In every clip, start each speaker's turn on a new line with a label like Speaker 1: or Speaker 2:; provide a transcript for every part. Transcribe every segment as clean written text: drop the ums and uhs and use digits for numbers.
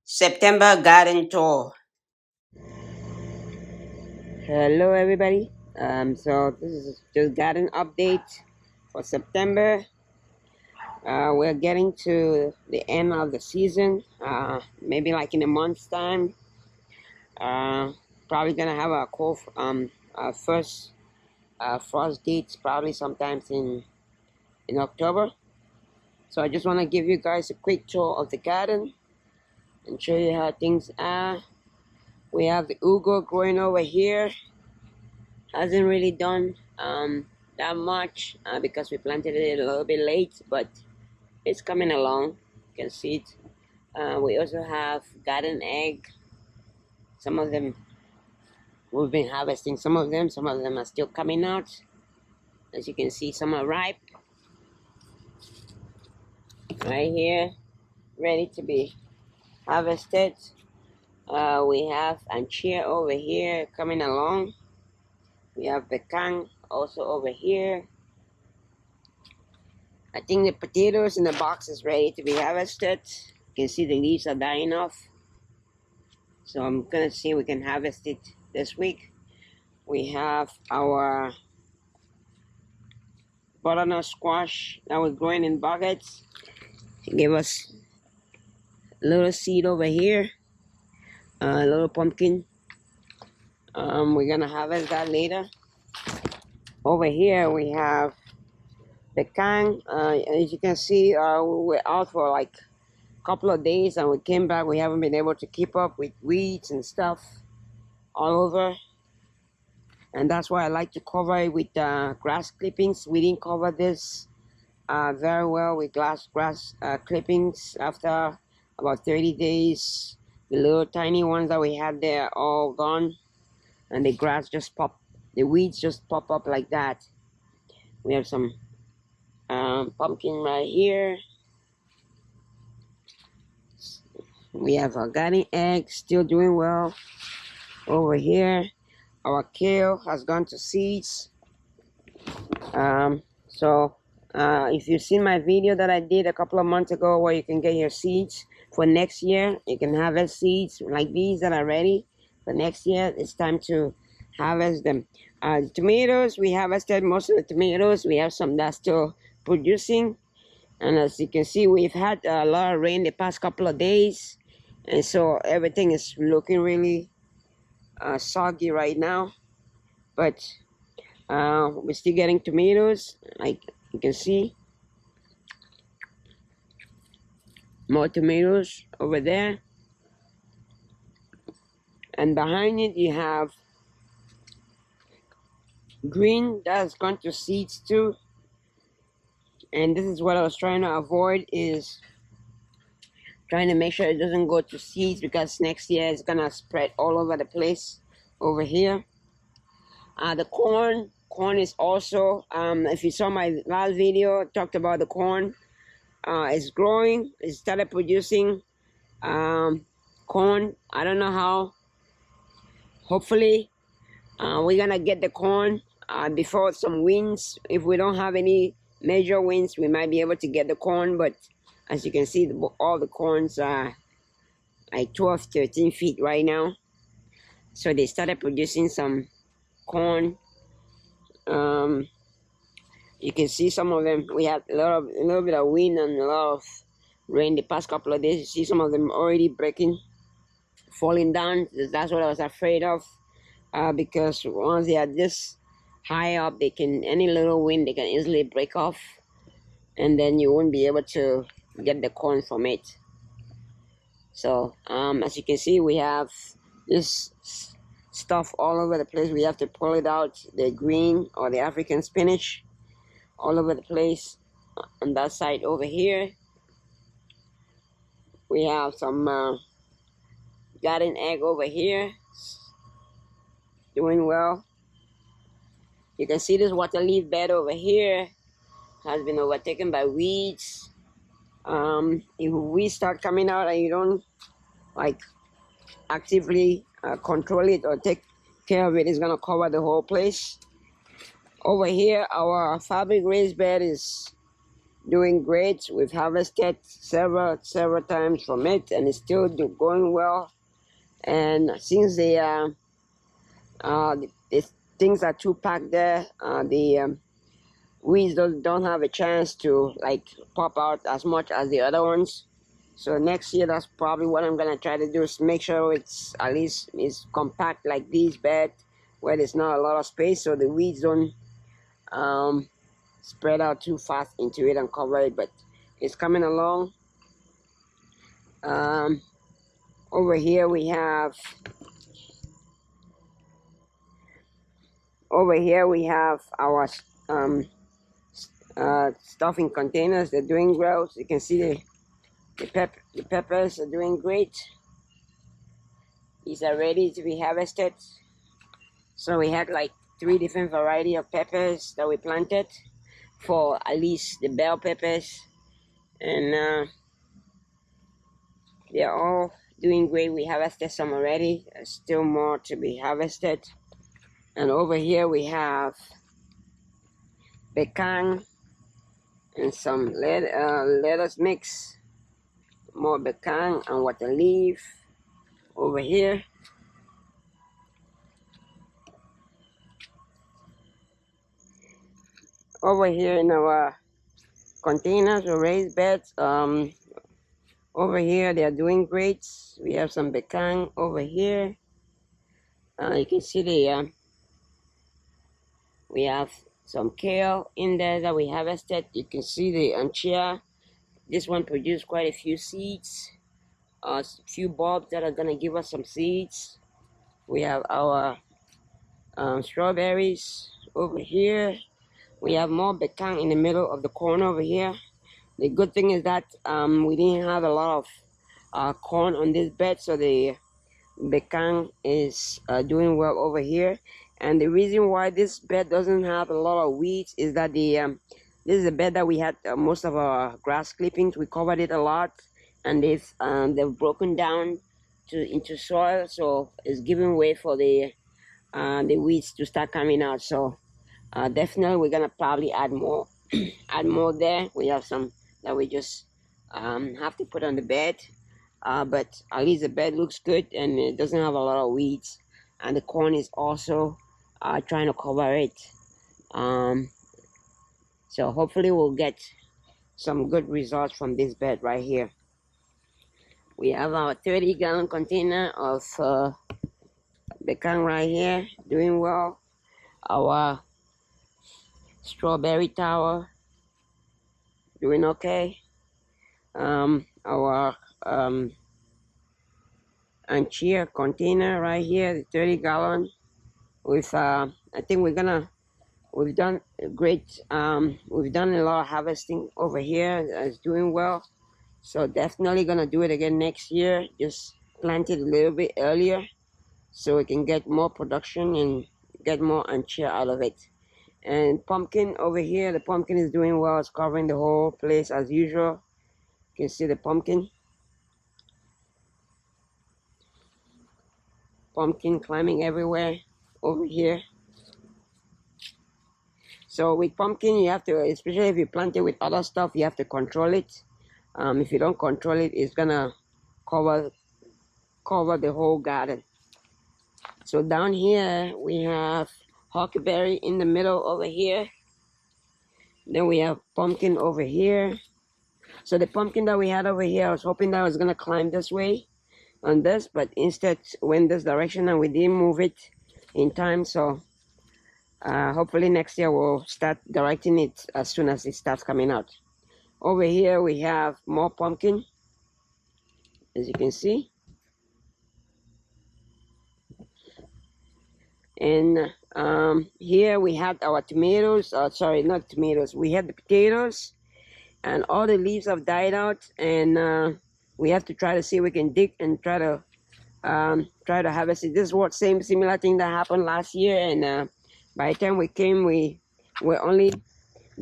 Speaker 1: September garden tour.
Speaker 2: Hello, everybody. So this is just garden update for September. We're getting to the end of the season. Maybe like in a month's time. Uh, Probably gonna have our first frost dates probably sometimes in October. So I just want to give you guys a quick tour of the garden and show you how things are. We have the ugo growing over here. Hasn't really done that much because we planted it a little bit late, but it's coming along. You can see it. We also have garden egg. Some of them we've been harvesting. Some of them are still coming out. As you can see, some are ripe right here, ready to be harvested. We have anchia over here coming along. We have pecan also over here. I think the potatoes in the box is ready to be harvested. You can see the leaves are dying off. So I'm gonna see if we can harvest it this week. We have our butternut squash that was growing in buckets. It gave us a little seed over here, a little pumpkin. We're gonna harvest that later. Over here we have pecan. As you can see, we were out for like couple of days and we came back. We haven't been able to keep up with weeds and stuff all over, and that's why I like to cover it with grass clippings. We didn't cover this very well with grass clippings. After about 30 days, the little tiny ones that we had there are all gone, and the weeds just pop up like that. We have some pumpkin right here. We have our garden egg still doing well over here. Our kale has gone to seeds. If you've seen my video that I did a couple of months ago where you can get your seeds for next year, you can harvest seeds like these that are ready for next year. It's time to harvest them. Tomatoes, we harvested most of the tomatoes. We have some that's still producing. And as you can see, we've had a lot of rain the past couple of days. And so everything is looking really soggy right now. But we're still getting tomatoes, like you can see. More tomatoes over there. And behind it you have green that's gone to seeds too. And this is what I was trying to avoid, is trying to make sure it doesn't go to seeds, because next year it's gonna spread all over the place over here. The corn is also, if you saw my last video, I talked about the corn. It's growing. It started producing corn. I don't know how. Hopefully we're gonna get the corn before some winds. If we don't have any major winds, we might be able to get the corn. But as you can see, all the corns are like 12, 13 feet right now. So they started producing some corn. You can see some of them. We had a little bit of wind and a lot of rain the past couple of days. You see some of them already breaking, falling down. That's what I was afraid of, because once they are this high up, any little wind they can easily break off, and then you won't be able to get the corn from it. So as you can see, we have this stuff all over the place. We have to pull it out, the green or the African spinach, all over the place. On that side over here we have some garden egg over here doing well. You can see this water leaf bed over here has been overtaken by weeds. If weeds start coming out and you don't like actively control it or take care of it, it's gonna cover the whole place. Over here, our fabric raised bed is doing great. We've harvested several times from it, and it's still going well. And since the things are too packed there, the weeds don't have a chance to like pop out as much as the other ones. So next year, that's probably what I'm gonna try to do, is make sure it's at least is compact like this bed, where there's not a lot of space, so the weeds don't spread out too fast into it and cover it. But it's coming along. Over here we have our stuffing containers. They're doing well. So you can see the peppers are doing great. These are ready to be harvested. So we had like 3 different variety of peppers that we planted, for at least the bell peppers, and they're all doing great. We harvested some already. There's still more to be harvested. And over here we have pecan and some lettuce mix, more pecan and water leaf over here. Over here in our containers or raised beds, over here they are doing great. We have some pecan over here. You can see we have some kale in there that we harvested. You can see the chia. This one produced quite a few seeds, a few bulbs that are gonna give us some seeds. We have our strawberries over here. We have more pecan in the middle of the corn over here. The good thing is that we didn't have a lot of corn on this bed, so the pecan is doing well over here. And the reason why this bed doesn't have a lot of weeds is that this is a bed that we had most of our grass clippings. We covered it a lot, and they've broken down into soil, so it's giving way for the weeds to start coming out. So definitely we're gonna probably add more add more there. We have some that we just have to put on the bed, but at least the bed looks good and it doesn't have a lot of weeds, and the corn is also trying to cover it. So hopefully we'll get some good results from this bed right here. We have our 30-gallon container of pecan right here, doing well. Our strawberry tower, doing okay. Our chia container right here, the 30-gallon, with I think we've done great. We've done a lot of harvesting over here. It's doing well, so definitely gonna do it again next year. Just plant it a little bit earlier so we can get more production and get more chia out of it. And pumpkin over here, the pumpkin is doing well. It's covering the whole place as usual. You can see the pumpkin climbing everywhere over here. So with pumpkin, you have to, especially if you plant it with other stuff, you have to control it. If you don't control it, it's gonna cover the whole garden. So down here we have huckleberry in the middle over here. Then we have pumpkin over here. So the pumpkin that we had over here, I was hoping that I was gonna climb this way on this, but instead went this direction, and we didn't move it in time. So hopefully next year we'll start directing it as soon as it starts coming out. Over here we have more pumpkin, as you can see. And here we had our tomatoes, sorry, not tomatoes, we had the potatoes, and all the leaves have died out, and we have to try to see if we can dig and try to harvest it. This is what similar thing that happened last year, and by the time we came, we were only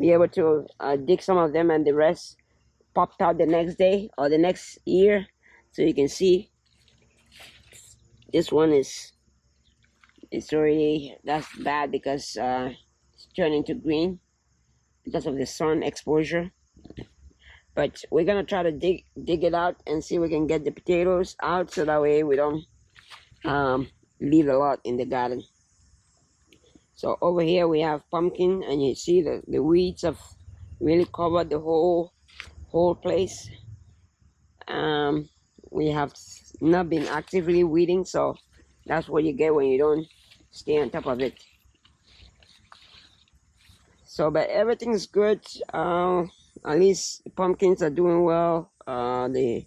Speaker 2: be able to dig some of them, and the rest popped out the next day or the next year. So you can see this one is, it's already, that's bad because it's turning to green because of the sun exposure. But we're gonna try to dig it out and see if we can get the potatoes out, so that way we don't leave a lot in the garden. So over here we have pumpkin, and you see the weeds have really covered the whole place. We have not been actively weeding, so that's what you get when you don't stay on top of it. So, but everything's good. At least the pumpkins are doing well. They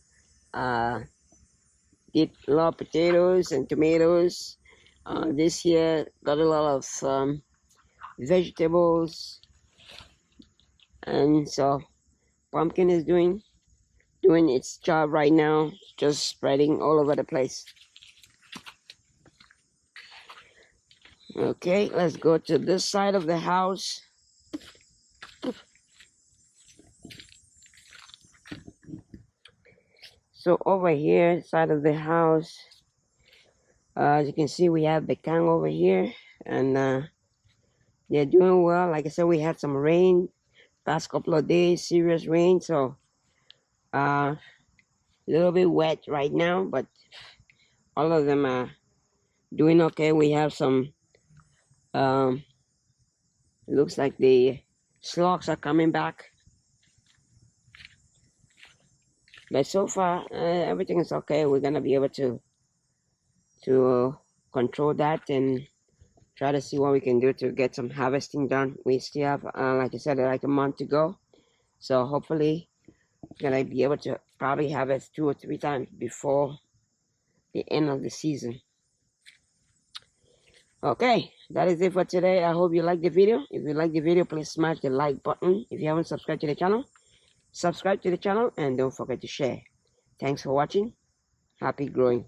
Speaker 2: did a lot of potatoes and tomatoes. This year got a lot of vegetables, and so pumpkin is doing its job right now, just spreading all over the place. Okay, let's go to this side of the house. So over here, side of the house, as you can see, we have the kang over here, and they're doing well. Like I said, we had some rain past couple of days, serious rain, so a little bit wet right now, but all of them are doing okay. We have some looks like the slugs are coming back, but so far everything is okay. We're gonna be able to control that and try to see what we can do to get some harvesting done. We still have like I said, like a month to go, so hopefully gonna be able to probably harvest 2 or 3 times before the end of the season. Okay, that is it for today. I hope you like the video. If you like the video, please smash the like button. If you haven't subscribed to the channel, subscribe to the channel, and don't forget to share. Thanks for watching. Happy growing.